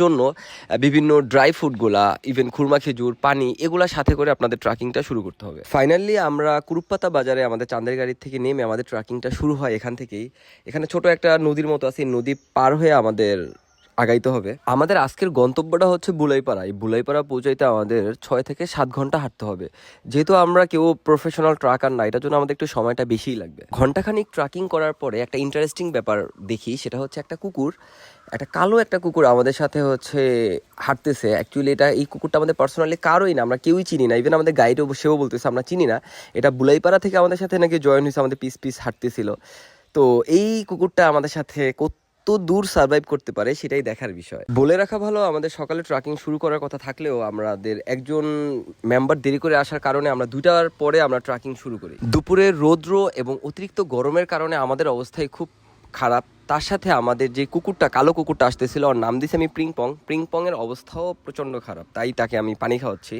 জন্য বিভিন্ন dry ফ্রুটগুলা, even খুরমা খেজুর, পানি এগুলা সাথে করে আপনাদের ট্রাকিংটা শুরু করতে হবে। ফাইনালি আমরা কুরুপ্পাতা বাজারে আমাদের চাঁদের গাড়ি থেকে নেমে আমাদের ট্রাকিংটা শুরু হয় এখান থেকেই। এখানে ছোট একটা নদীর মতো আছে, নদী পার হয়ে আমাদের আগাইতে হবে। আমাদের আজকের গন্তব্যটা হচ্ছে বুলাইপাড়া। এই বুলাইপাড়া পৌঁছাইতে আমাদের 6 থেকে 7 ঘন্টা হাঁটতে হবে। যেহেতু আমরা কেউ প্রফেশনাল ট্রাকার না, এটার জন্য আমাদের একটু সময়টা বেশিই লাগবে। ঘন্টাখানিক ট্রাকিং করার পরে একটা ইন্টারেস্টিং ব্যাপার দেখি, সেটা হচ্ছে একটা কুকুর, একটা কালো একটা কুকুর আমাদের সাথে হচ্ছে হাঁটতেছে। অ্যাকচুয়ালি এই কুকুরটা আমাদের পার্সোনালি কারোই না, আমরা কেউই চিনি না। ইভেন আমাদের গাইডও সেও বলতেছে আমরা চিনি না। এটা বুলাইপাড়া থেকে আমাদের সাথে নাকি জয়েন হয়েছে, আমাদের পিস পিস হাঁটতেছিল। তো এই কুকুরটা আমাদের সাথে কত দূর সার্ভাইভ করতে পারে সেটাই দেখার বিষয়। বলে রাখা ভালো, আমাদের সকালে ট্রাকিং শুরু করার কথা থাকলেও আমাদের একজন মেম্বার দেরি করে আসার কারণে আমরা 2টার পরে আমরা ট্রাকিং শুরু করি। দুপুরে রৌদ্র এবং অতিরিক্ত গরমের কারণে আমাদের অবস্থায় খুব খারাপ। তার সাথে আমাদের যে কুকুরটা, কালো কুকুরটা আসতেছিল, ওর নাম দিয়েছি আমি প্রিংপং। প্রিংপং এর অবস্থাও প্রচণ্ড খারাপ, তাই তাকে আমি পানি খাওয়াচ্ছি।